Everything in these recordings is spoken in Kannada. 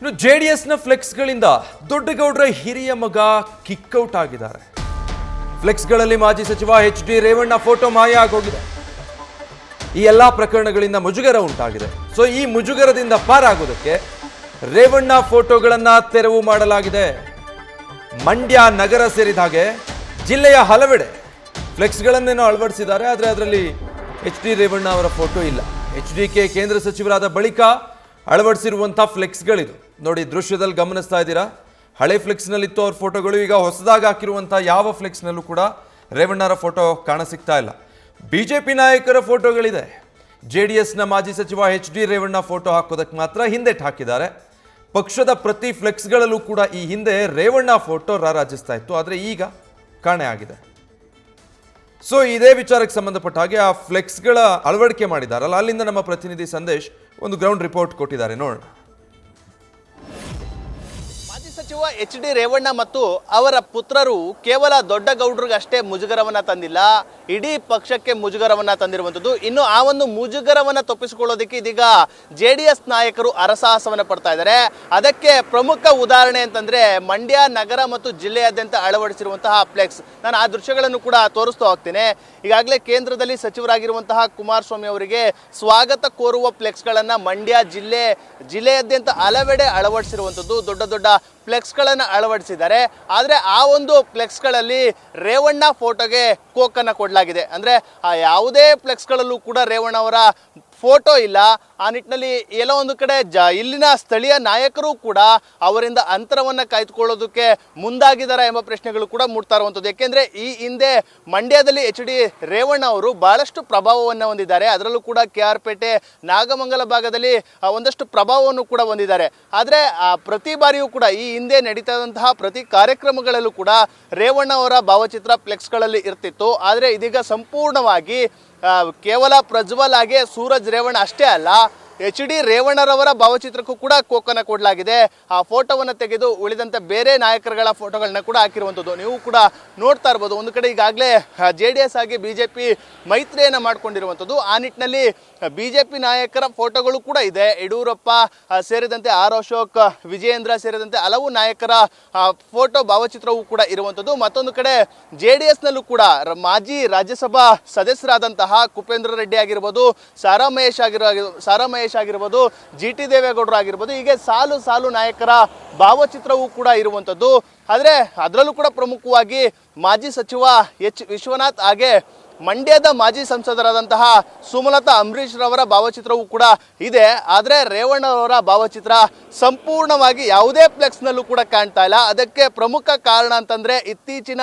ಇನ್ನು ಜೆಡಿಎಸ್ನ ಫ್ಲೆಕ್ಸ್ಗಳಿಂದ ದೊಡ್ಡಗೌಡರ ಹಿರಿಯ ಮಗ ಕಿಕ್ಔಟ್ ಆಗಿದ್ದಾರೆ. ಫ್ಲೆಕ್ಸ್ಗಳಲ್ಲಿ ಮಾಜಿ ಸಚಿವ ಎಚ್.ಡಿ. ರೇವಣ್ಣ ಫೋಟೋ ಮಾಯ ಆಗೋಗಿದೆ. ಈ ಎಲ್ಲಾ ಪ್ರಕರಣಗಳಿಂದ ಮುಜುಗರ ಉಂಟಾಗಿದೆ. ಸೊ ಈ ಮುಜುಗರದಿಂದ ಪಾರಾಗೋದಕ್ಕೆ ರೇವಣ್ಣ ಫೋಟೋಗಳನ್ನ ತೆರವು ಮಾಡಲಾಗಿದೆ. ಮಂಡ್ಯ ನಗರ ಸೇರಿದ ಹಾಗೆ ಜಿಲ್ಲೆಯ ಹಲವೆಡೆ ಫ್ಲೆಕ್ಸ್ಗಳನ್ನೇನೋ ಅಳವಡಿಸಿದ್ದಾರೆ. ಆದರೆ ಅದರಲ್ಲಿ ಎಚ್.ಡಿ. ರೇವಣ್ಣ ಅವರ ಫೋಟೋ ಇಲ್ಲ. ಎಚ್.ಡಿ.ಕೆ ಕೇಂದ್ರ ಸಚಿವರಾದ ಬಳಿಕ ಅಳವಡಿಸಿರುವಂತಹ ಫ್ಲೆಕ್ಸ್ಗಳಿದು ನೋಡಿ. ದೃಶ್ಯದಲ್ಲಿ ಗಮನಿಸ್ತಾ ಇದ್ದೀರಾ, ಹಳೆ ಫ್ಲೆಕ್ಸ್ನಲ್ಲಿತ್ತು ಅವ್ರ ಫೋಟೋಗಳು. ಈಗ ಹೊಸದಾಗಿ ಹಾಕಿರುವಂಥ ಯಾವ ಫ್ಲೆಕ್ಸ್ನಲ್ಲೂ ಕೂಡ ರೇವಣ್ಣರ ಫೋಟೋ ಕಾಣಸಿಗ್ತಾ ಇಲ್ಲ. ಬಿಜೆಪಿ ನಾಯಕರ ಫೋಟೋಗಳಿದೆ. ಜೆಡಿಎಸ್ನ ಮಾಜಿ ಸಚಿವ ಎಚ್.ಡಿ. ರೇವಣ್ಣ ಫೋಟೋ ಹಾಕೋದಕ್ಕೆ ಮಾತ್ರ ಹಿಂದೆಟ್ಟು ಹಾಕಿದ್ದಾರೆ. ಪಕ್ಷದ ಪ್ರತಿ ಫ್ಲೆಕ್ಸ್ಗಳಲ್ಲೂ ಕೂಡ ಈ ಹಿಂದೆ ರೇವಣ್ಣ ಫೋಟೋ ರಾರಾಜಿಸ್ತಾ ಇತ್ತು, ಆದರೆ ಈಗ ಕಾಣೆ ಆಗಿದೆ. ಸೊ ಇದೇ ವಿಚಾರಕ್ಕೆ ಸಂಬಂಧಪಟ್ಟ ಹಾಗೆ ಆ ಫ್ಲೆಕ್ಸ್ಗಳ ಅಳವಡಿಕೆ ಮಾಡಿದಾರಲ್ಲ, ಅಲ್ಲಿಂದ ನಮ್ಮ ಪ್ರತಿನಿಧಿ ಸಂದೇಶ್ ಒಂದು ಗ್ರೌಂಡ್ ರಿಪೋರ್ಟ್ ಕೊಟ್ಟಿದ್ದಾರೆ, ನೋಡೋಣ. ಮಾಜಿ ಸಚಿವ ಎಚ್.ಡಿ. ರೇವಣ್ಣ ಮತ್ತು ಅವರ ಪುತ್ರರು ಕೇವಲ ದೊಡ್ಡಗೌಡರಿಗಷ್ಟೇ ಮುಜುಗರವನ್ನ ತಂದಿಲ್ಲ, ಇಡೀ ಪಕ್ಷಕ್ಕೆ ಮುಜುಗರವನ್ನ ತಂದಿರುವಂಥದ್ದು. ಇನ್ನು ಆ ಒಂದು ಮುಜುಗರವನ್ನ ತಪ್ಪಿಸಿಕೊಳ್ಳೋದಕ್ಕೆ ಇದೀಗ ಜೆಡಿಎಸ್ ನಾಯಕರು ಹರಸಾಹಸವನ್ನ ಪಡ್ತಾ ಇದ್ದಾರೆ. ಅದಕ್ಕೆ ಪ್ರಮುಖ ಉದಾಹರಣೆ ಅಂತಂದ್ರೆ ಮಂಡ್ಯ ನಗರ ಮತ್ತು ಜಿಲ್ಲೆಯಾದ್ಯಂತ ಅಳವಡಿಸಿರುವಂತಹ ಫ್ಲೆಕ್ಸ್. ನಾನು ಆ ದೃಶ್ಯಗಳನ್ನು ಕೂಡ ತೋರಿಸ್ತಾ ಹೋಗ್ತೇನೆ. ಈಗಾಗಲೇ ಕೇಂದ್ರದಲ್ಲಿ ಸಚಿವರಾಗಿರುವಂತಹ ಕುಮಾರಸ್ವಾಮಿ ಅವರಿಗೆ ಸ್ವಾಗತ ಕೋರುವ ಫ್ಲೆಕ್ಸ್ಗಳನ್ನ ಮಂಡ್ಯ ಜಿಲ್ಲೆಯಾದ್ಯಂತ ಹಲವೆಡೆ ಅಳವಡಿಸಿರುವಂಥದ್ದು. ದೊಡ್ಡ ದೊಡ್ಡ ಫ್ಲೆಕ್ಸ್ಗಳನ್ನು ಅಳವಡಿಸಿದ್ದಾರೆ. ಆದರೆ ಆ ಒಂದು ಫ್ಲೆಕ್ಸ್ಗಳಲ್ಲಿ ರೇವಣ್ಣ ಫೋಟೋಗೆ ಕೋಕನ್ನು ಕೊಡಲಾಗಿದೆ. ಅಂದರೆ ಆ ಯಾವುದೇ ಫ್ಲೆಕ್ಸ್ಗಳಲ್ಲೂ ಕೂಡ ರೇವಣ್ಣ ಅವರ ಫೋಟೋ ಇಲ್ಲ. ಆ ನಿಟ್ಟಿನಲ್ಲಿ ಎಲ್ಲೋ ಒಂದು ಕಡೆ ಇಲ್ಲಿನ ಸ್ಥಳೀಯ ನಾಯಕರು ಕೂಡ ಅವರಿಂದ ಅಂತರವನ್ನು ಕಾಯ್ದುಕೊಳ್ಳೋದಕ್ಕೆ ಮುಂದಾಗಿದ್ದಾರೆ ಎಂಬ ಪ್ರಶ್ನೆಗಳು ಕೂಡ ಮೂಡ್ತಾ ಇರುವಂಥದ್ದು. ಯಾಕೆಂದರೆ ಈ ಹಿಂದೆ ಮಂಡ್ಯದಲ್ಲಿ ಎಚ್.ಡಿ. ರೇವಣ್ಣ ಅವರು ಬಹಳಷ್ಟು ಪ್ರಭಾವವನ್ನು ಹೊಂದಿದ್ದಾರೆ. ಅದರಲ್ಲೂ ಕೂಡ ಕೆ.ಆರ್. ಪೇಟೆ, ನಾಗಮಂಗಲ ಭಾಗದಲ್ಲಿ ಒಂದಷ್ಟು ಪ್ರಭಾವವನ್ನು ಕೂಡ ಹೊಂದಿದ್ದಾರೆ. ಆದರೆ ಪ್ರತಿ ಬಾರಿಯೂ ಕೂಡ ಈ ಹಿಂದೆ ನಡೀತಾ ಇದ್ದಂತಹ ಪ್ರತಿ ಕಾರ್ಯಕ್ರಮಗಳಲ್ಲೂ ಕೂಡ ರೇವಣ್ಣ ಅವರ ಭಾವಚಿತ್ರ ಫ್ಲೆಕ್ಸ್ಗಳಲ್ಲಿ ಇರ್ತಿತ್ತು. ಆದರೆ ಇದೀಗ ಸಂಪೂರ್ಣವಾಗಿ ಕೇವಲ ಪ್ರಜ್ವಲ್ ಹಾಗೆ ಸೂರಜ್ ರೇವಣ್ಣ ಅಷ್ಟೇ ಅಲ್ಲ, ಎಚ್.ಡಿ. ರೇವಣ್ಣರವರ ಭಾವಚಿತ್ರಕ್ಕೂ ಕೂಡ ಕೋಕನ್ನು ಕೊಡಲಾಗಿದೆ. ಆ ಫೋಟೋವನ್ನು ತೆಗೆದು ಉಳಿದಂಥ ಬೇರೆ ನಾಯಕರುಗಳ ಫೋಟೋಗಳನ್ನ ಕೂಡ ಹಾಕಿರುವಂಥದ್ದು ನೀವು ಕೂಡ ನೋಡ್ತಾ ಇರ್ಬೋದು. ಒಂದು ಕಡೆ ಈಗಾಗಲೇ ಜೆ.ಡಿ.ಎಸ್ ಆಗಿ ಬಿಜೆಪಿ ಮೈತ್ರಿಯನ್ನು ಮಾಡ್ಕೊಂಡಿರುವಂಥದ್ದು. ಆ ನಿಟ್ಟಿನಲ್ಲಿ ಬಿಜೆಪಿ ನಾಯಕರ ಫೋಟೋಗಳು ಕೂಡ ಇದೆ. ಯಡಿಯೂರಪ್ಪ ಸೇರಿದಂತೆ ಆರ್ ಅಶೋಕ್, ವಿಜಯೇಂದ್ರ ಸೇರಿದಂತೆ ಹಲವು ನಾಯಕರ ಫೋಟೋ ಭಾವಚಿತ್ರವೂ ಕೂಡ ಇರುವಂಥದ್ದು. ಮತ್ತೊಂದು ಕಡೆ ಜೆ.ಡಿ.ಎಸ್ನಲ್ಲೂ ಕೂಡ ಮಾಜಿ ರಾಜ್ಯಸಭಾ ಸದಸ್ಯರಾದಂತಹ ಕುಪೇಂದ್ರ ರೆಡ್ಡಿ ಆಗಿರ್ಬೋದು, ಸಾರಾ ಮಹೇಶ್ ಆಗಿರ್ಬೋದು, ಜಿ.ಟಿ. ದೇವೇಗೌಡರು ಆಗಿರ್ಬೋದು, ಹೀಗೆ ಸಾಲು ನಾಯಕರ ಭಾವಚಿತ್ರವೂ ಕೂಡ ಇರುವಂಥದ್ದು. ಆದರೆ ಅದರಲ್ಲೂ ಕೂಡ ಪ್ರಮುಖವಾಗಿ ಮಾಜಿ ಸಚಿವ ಎಚ್. ವಿಶ್ವನಾಥ್ ಹಾಗೆ ಮಂಡ್ಯದ ಮಾಜಿ ಸಂಸದರಾದಂತಹ ಸುಮಲತಾ ಅಂಬರೀಶ್ ರವರ ಭಾವಚಿತ್ರವೂ ಕೂಡ ಇದೆ. ಆದರೆ ರೇವಣ್ಣ ಅವರ ಭಾವಚಿತ್ರ ಸಂಪೂರ್ಣವಾಗಿ ಯಾವುದೇ ಫ್ಲೆಕ್ಸ್ನಲ್ಲೂ ಕೂಡ ಕಾಣ್ತಾ ಇಲ್ಲ. ಅದಕ್ಕೆ ಪ್ರಮುಖ ಕಾರಣ ಅಂತಂದರೆ ಇತ್ತೀಚಿನ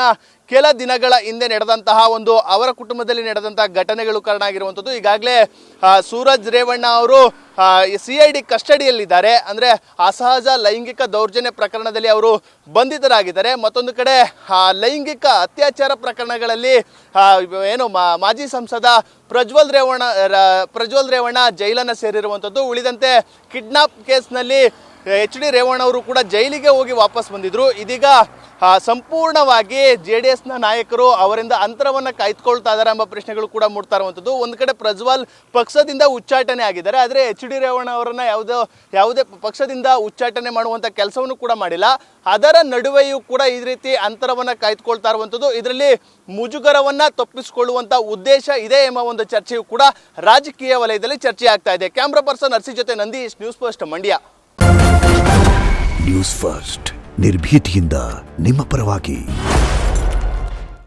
ಕೆಲ ದಿನಗಳ ಹಿಂದೆ ನಡೆದಂತಹ ಅವರ ಕುಟುಂಬದಲ್ಲಿ ನಡೆದಂತಹ ಘಟನೆಗಳು ಕಾರಣ ಆಗಿರುವಂಥದ್ದು. ಈಗಾಗಲೇ ಸೂರಜ್ ರೇವಣ್ಣ ಅವರು CID ಕಸ್ಟಡಿಯಲ್ಲಿದ್ದಾರೆ. ಅಂದರೆ ಅಸಹಜ ಲೈಂಗಿಕ ದೌರ್ಜನ್ಯ ಪ್ರಕರಣದಲ್ಲಿ ಅವರು ಬಂಧಿತರಾಗಿದ್ದಾರೆ. ಮತ್ತೊಂದು ಕಡೆ ಲೈಂಗಿಕ ಅತ್ಯಾಚಾರ ಪ್ರಕರಣಗಳಲ್ಲಿ ಮಾಜಿ ಸಂಸದ ಪ್ರಜ್ವಲ್ ರೇವಣ್ಣ ಜೈಲನ್ನು ಸೇರಿರುವಂಥದ್ದು. ಉಳಿದಂತೆ ಕಿಡ್ನಾಪ್ ಕೇಸ್ನಲ್ಲಿ ಎಚ್.ಡಿ. ರೇವಣ್ಣ ಅವರು ಕೂಡ ಜೈಲಿಗೆ ಹೋಗಿ ವಾಪಸ್ ಬಂದಿದ್ರು. ಇದೀಗ ಸಂಪೂರ್ಣವಾಗಿ ಜೆ.ಡಿ.ಎಸ್ನ ನಾಯಕರು ಅವರಿಂದ ಅಂತರವನ್ನು ಕಾಯ್ದುಕೊಳ್ತಾ ಇದ್ದಾರೆ ಎಂಬ ಪ್ರಶ್ನೆಗಳು ಕೂಡ ಮೂಡ್ತಾ ಇರುವಂಥದ್ದು. ಒಂದು ಕಡೆ ಪ್ರಜ್ವಲ್ ಪಕ್ಷದಿಂದ ಉಚ್ಚಾಟನೆ ಆಗಿದ್ದಾರೆ, ಆದರೆ ಎಚ್.ಡಿ. ರೇವಣ್ಣ ಅವರನ್ನ ಯಾವುದೇ ಪಕ್ಷದಿಂದ ಉಚ್ಚಾಟನೆ ಮಾಡುವಂಥ ಕೆಲಸವನ್ನು ಕೂಡ ಮಾಡಿಲ್ಲ. ಅದರ ನಡುವೆಯೂ ಕೂಡ ಈ ರೀತಿ ಅಂತರವನ್ನು ಕಾಯ್ದುಕೊಳ್ತಾ ಇರುವಂಥದ್ದು. ಇದರಲ್ಲಿ ಮುಜುಗರವನ್ನು ತಪ್ಪಿಸಿಕೊಳ್ಳುವಂಥ ಉದ್ದೇಶ ಇದೆ ಎಂಬ ಒಂದು ಚರ್ಚೆಯು ಕೂಡ ರಾಜಕೀಯ ವಲಯದಲ್ಲಿ ಚರ್ಚೆ ಆಗ್ತಾ ಇದೆ. ಕ್ಯಾಮ್ರಾ ಪರ್ಸನ್ ಅರ್ಸಿ ಜೊತೆ Nandish, news first Mandya. News first ನಿರ್ಭೀತಿಯಿಂದ ನಿಮ್ಮ ಪರವಾಗಿ.